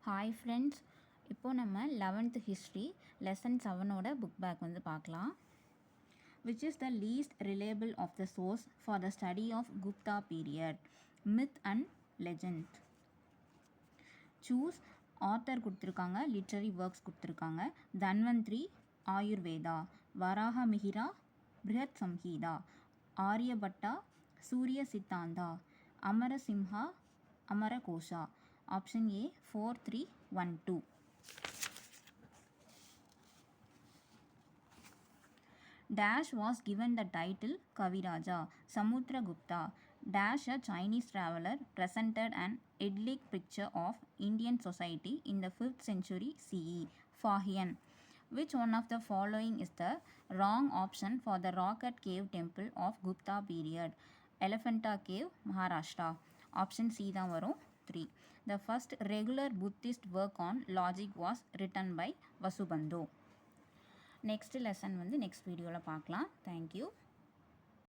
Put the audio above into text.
Hi friends, இப்போது நம்ம 11th history lesson 7ஓட புக் பேக் வந்து பார்க்கலாம். Which is the least reliable of the source for the study of Gupta period? Myth and legend. Choose author கொடுத்துருக்காங்க, literary works கொடுத்துருக்காங்க. Dhanvantari, Ayurveda. Varaha Mihira, Brihat Samhita. Aryabhata, Surya Siddhanta. Amarasimha, Amarakosha. Option A 4312. Dash was given the title Kaviraja. Samudragupta. Dash, a Chinese traveler, presented an idyllic picture of Indian society in the 5th century CE. Fahian. Which one of the following is the wrong option for the Rocket Cave temple of Gupta period? Elephanta Cave, Maharashtra. Option C தான் வரும் 3. The first regular Buddhist work on logic was written by Vasubandhu. Next lesson வந்து next வீடியோவில் பார்க்கலாம். Thank you.